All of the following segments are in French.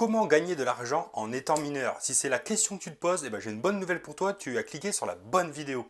Comment gagner de l'argent en étant mineur? Si c'est la question que tu te poses, j'ai une bonne nouvelle pour toi, tu as cliqué sur la bonne vidéo.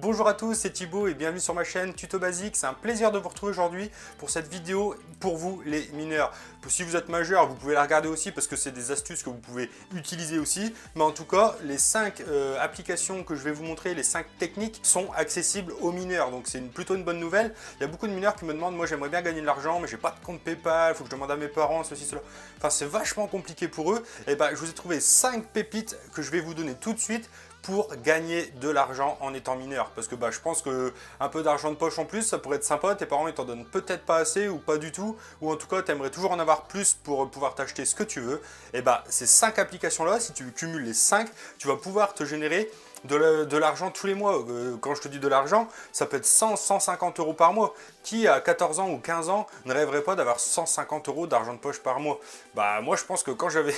Bonjour à tous, c'est Thibaut et bienvenue sur ma chaîne Tuto Basique. C'est un plaisir de vous retrouver aujourd'hui pour cette vidéo pour vous les mineurs. Si vous êtes majeur, vous pouvez la regarder aussi parce que c'est des astuces que vous pouvez utiliser aussi. Mais en tout cas, les 5 applications que je vais vous montrer, les 5 techniques sont accessibles aux mineurs. Donc c'est plutôt une bonne nouvelle. Il y a beaucoup de mineurs qui me demandent, moi j'aimerais bien gagner de l'argent, mais j'ai pas de compte PayPal, il faut que je demande à mes parents, ceci, cela. Enfin c'est vachement compliqué pour eux. Et je vous ai trouvé 5 pépites que je vais vous donner tout de suite pour gagner de l'argent en étant mineur. Parce que je pense que un peu d'argent de poche en plus, ça pourrait être sympa. Tes parents ils t'en donnent peut-être pas assez ou pas du tout. Ou en tout cas, tu aimerais toujours en avoir plus pour pouvoir t'acheter ce que tu veux. Et ces 5 applications-là, si tu cumules les 5, tu vas pouvoir te générer de l'argent tous les mois. Quand je te dis de l'argent, ça peut être 100, 150 euros par mois. Qui à 14 ans ou 15 ans ne rêverait pas d'avoir 150 euros d'argent de poche par mois? Moi je pense que quand j'avais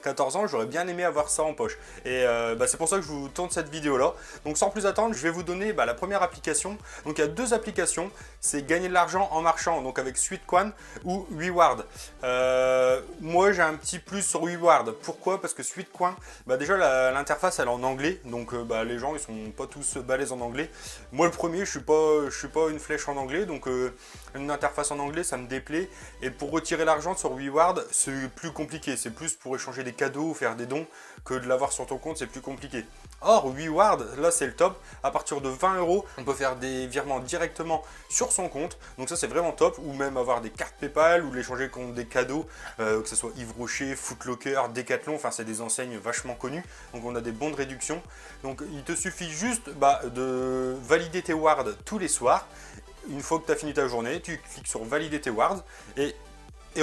14 ans, j'aurais bien aimé avoir ça en poche. Et c'est pour ça que je vous tourne cette vidéo là. Donc sans plus attendre, je vais vous donner la première application. Donc il y a 2 applications, c'est gagner de l'argent en marchant, donc avec Sweetcoin ou Reward. Moi j'ai un petit plus sur Reward. Pourquoi? Parce que Sweetcoin, déjà l'interface elle est en anglais, donc les gens ils sont pas tous balèzes en anglais. Moi le premier, je suis pas une flèche en anglais, donc une interface en anglais ça me déplaît. Et pour retirer l'argent sur Reward, c'est plus compliqué, c'est plus pour échanger des cadeaux ou faire des dons que de l'avoir sur ton compte, c'est plus compliqué. Or Reward, là c'est le top, à partir de 20 euros, on peut faire des virements directement sur son compte, donc ça c'est vraiment top, ou même avoir des cartes PayPal ou l'échanger contre des cadeaux, que ce soit Yves Rocher, Foot Locker, Decathlon, enfin c'est des enseignes vachement connues, donc on a des bons de réduction. Donc il te suffit juste de valider tes wards tous les soirs. Une fois que tu as fini ta journée, tu cliques sur valider tes wards et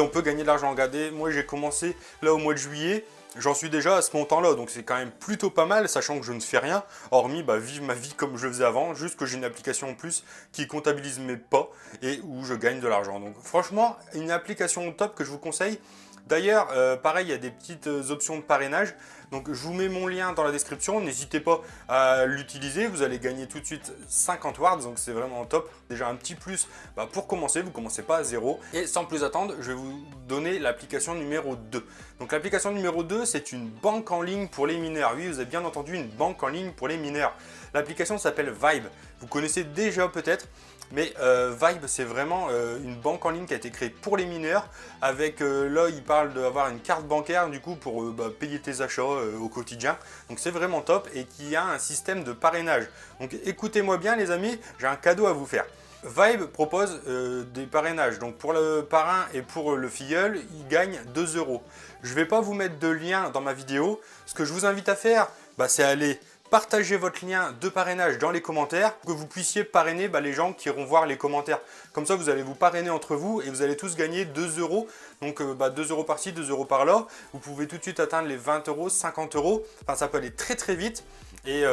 on peut gagner de l'argent. Regardez, moi j'ai commencé là au mois de juillet, j'en suis déjà à ce montant-là, donc c'est quand même plutôt pas mal, sachant que je ne fais rien, hormis vivre ma vie comme je le faisais avant, juste que j'ai une application en plus qui comptabilise mes pas et où je gagne de l'argent. Donc franchement, une application au top que je vous conseille. D'ailleurs, pareil, il y a des petites options de parrainage. Donc je vous mets mon lien dans la description, n'hésitez pas à l'utiliser, vous allez gagner tout de suite 50 wards, donc c'est vraiment top. Déjà un petit plus pour commencer, vous ne commencez pas à zéro. Et sans plus attendre, je vais vous donner l'application numéro 2. Donc l'application numéro 2, c'est une banque en ligne pour les mineurs. Oui, vous avez bien entendu, une banque en ligne pour les mineurs. L'application s'appelle Vibe, vous connaissez déjà peut-être. Mais Vibe, c'est vraiment une banque en ligne qui a été créée pour les mineurs. Avec, là, il parle d'avoir une carte bancaire du coup pour payer tes achats au quotidien. Donc c'est vraiment top et qui a un système de parrainage. Donc écoutez-moi bien les amis, j'ai un cadeau à vous faire. Vibe propose des parrainages. Donc pour le parrain et pour le filleul, il gagne 2 euros. Je ne vais pas vous mettre de lien dans ma vidéo. Ce que je vous invite à faire, c'est aller partagez votre lien de parrainage dans les commentaires pour que vous puissiez parrainer les gens qui iront voir les commentaires. Comme ça, vous allez vous parrainer entre vous et vous allez tous gagner 2 euros. Donc 2 euros par-ci, 2 euros par-là. Vous pouvez tout de suite atteindre les 20 euros, 50 euros. Enfin, ça peut aller très très vite. Et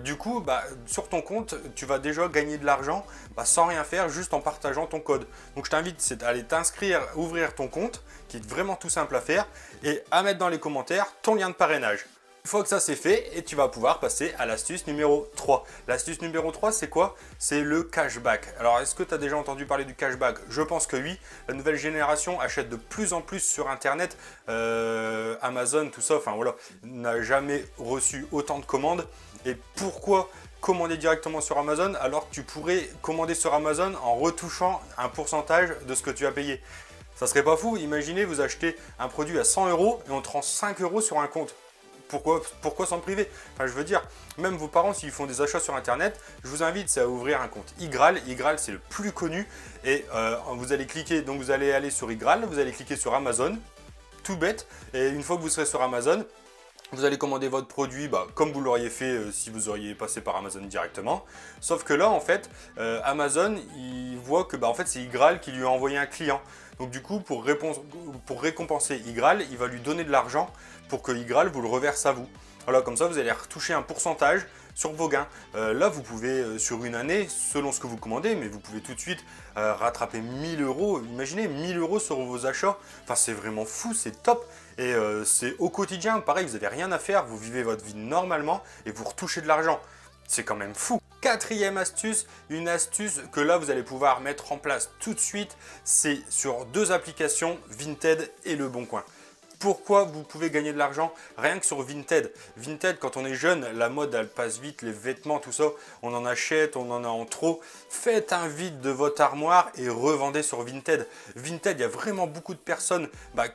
du coup, sur ton compte, tu vas déjà gagner de l'argent sans rien faire, juste en partageant ton code. Donc je t'invite à aller t'inscrire, ouvrir ton compte, qui est vraiment tout simple à faire, et à mettre dans les commentaires ton lien de parrainage. Une fois que ça c'est fait, et tu vas pouvoir passer à l'astuce numéro 3. L'astuce numéro 3, c'est quoi? C'est le cashback. Alors, est-ce que tu as déjà entendu parler du cashback? Je pense que oui. La nouvelle génération achète de plus en plus sur Internet. Amazon, tout ça, enfin voilà, n'a jamais reçu autant de commandes. Et pourquoi commander directement sur Amazon alors que tu pourrais commander sur Amazon en retouchant un pourcentage de ce que tu as payé? Ça serait pas fou? Imaginez, vous achetez un produit à 100 euros et on te rend 5 euros sur un compte. Pourquoi s'en priver? Enfin, je veux dire, même vos parents, s'ils font des achats sur Internet, je vous invite à ouvrir un compte iGraal. iGraal, c'est le plus connu. Et vous allez cliquer, donc vous allez aller sur iGraal, vous allez cliquer sur Amazon, tout bête. Et une fois que vous serez sur Amazon, vous allez commander votre produit comme vous l'auriez fait si vous auriez passé par Amazon directement. Sauf que là, en fait, Amazon, il voit que en fait, c'est iGraal qui lui a envoyé un client. Donc du coup, pour récompenser iGraal, il va lui donner de l'argent pour que iGraal vous le reverse à vous. Voilà, comme ça, vous allez retoucher un pourcentage sur vos gains. Là, vous pouvez, sur une année, selon ce que vous commandez, mais vous pouvez tout de suite rattraper 1000 euros. Imaginez 1000 euros sur vos achats. Enfin, c'est vraiment fou, c'est top. Et c'est au quotidien, pareil, vous n'avez rien à faire, vous vivez votre vie normalement et vous retouchez de l'argent. C'est quand même fou. Quatrième astuce, une astuce que là vous allez pouvoir mettre en place tout de suite, c'est sur 2 applications, Vinted et Le Bon Coin. Pourquoi vous pouvez gagner de l'argent rien que sur Vinted? Vinted, quand on est jeune, la mode elle passe vite, les vêtements, tout ça, on en achète, on en a en trop. Faites un vide de votre armoire et revendez sur Vinted. Vinted, il y a vraiment beaucoup de personnes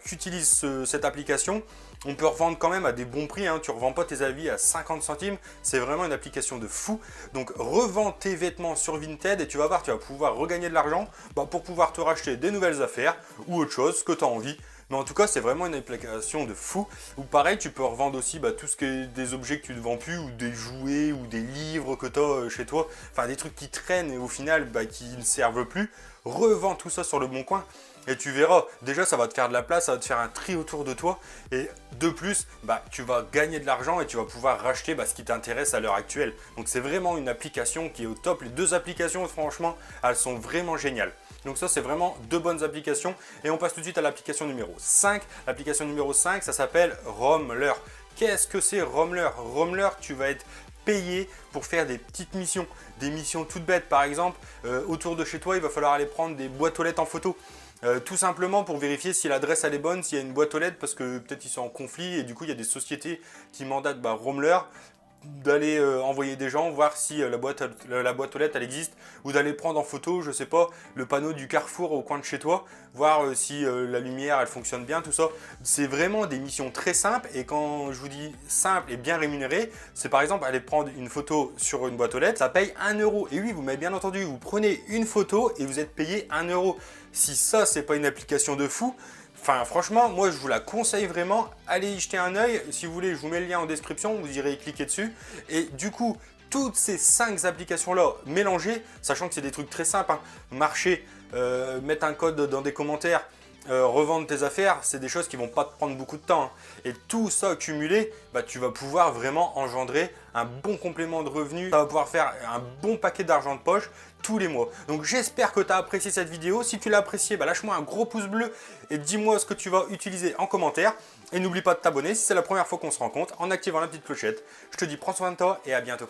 qui utilisent cette application. On peut revendre quand même à des bons prix, hein. Tu ne revends pas tes habits à 50 centimes, c'est vraiment une application de fou. Donc revends tes vêtements sur Vinted et tu vas voir, tu vas pouvoir regagner de l'argent pour pouvoir te racheter des nouvelles affaires ou autre chose que tu as envie. Mais en tout cas, c'est vraiment une application de fou. Ou pareil, tu peux revendre aussi tout ce qui est des objets que tu ne vends plus, ou des jouets, ou des livres que tu as chez toi. Enfin, des trucs qui traînent et au final, qui ne servent plus. Revends tout ça sur Le Bon Coin. Et tu verras, déjà ça va te faire de la place, ça va te faire un tri autour de toi. Et de plus, tu vas gagner de l'argent et tu vas pouvoir racheter ce qui t'intéresse à l'heure actuelle. Donc c'est vraiment une application qui est au top. Les 2 applications, franchement, elles sont vraiment géniales. Donc ça, c'est vraiment 2 bonnes applications. Et on passe tout de suite à l'application numéro 5. L'application numéro 5, ça s'appelle Rommler. Qu'est-ce que c'est Rommler? Rommler, tu vas être payé pour faire des petites missions. Des missions toutes bêtes, par exemple, autour de chez toi, il va falloir aller prendre des boîtes aux lettres en photo. Tout simplement pour vérifier si l'adresse elle est bonne, s'il y a une boîte aux lettres, parce que peut-être ils sont en conflit et du coup il y a des sociétés qui mandatent Rommler d'aller envoyer des gens, voir si la boîte aux lettres elle existe, ou d'aller prendre en photo, je sais pas, le panneau du Carrefour au coin de chez toi, voir si la lumière elle fonctionne bien, tout ça. C'est vraiment des missions très simples, et quand je vous dis simple et bien rémunéré, c'est par exemple aller prendre une photo sur une boîte aux lettres, ça paye 1 euro. Et oui, vous m'avez bien entendu, vous prenez une photo et vous êtes payé 1 euro. Si ça, c'est pas une application de fou, enfin franchement, moi je vous la conseille vraiment, allez y jeter un œil, si vous voulez je vous mets le lien en description, vous irez y cliquer dessus. Et du coup, toutes ces 5 applications là mélangées, sachant que c'est des trucs très simples, marcher, mettre un code dans des commentaires, revendre tes affaires, c'est des choses qui vont pas te prendre beaucoup de temps. Et tout ça cumulé, tu vas pouvoir vraiment engendrer un bon complément de revenus. Ça va pouvoir faire un bon paquet d'argent de poche tous les mois. Donc j'espère que tu as apprécié cette vidéo. Si tu l'as apprécié, lâche-moi un gros pouce bleu et dis-moi ce que tu vas utiliser en commentaire. Et n'oublie pas de t'abonner si c'est la première fois qu'on se rencontre en activant la petite clochette. Je te dis prends soin de toi et à bientôt.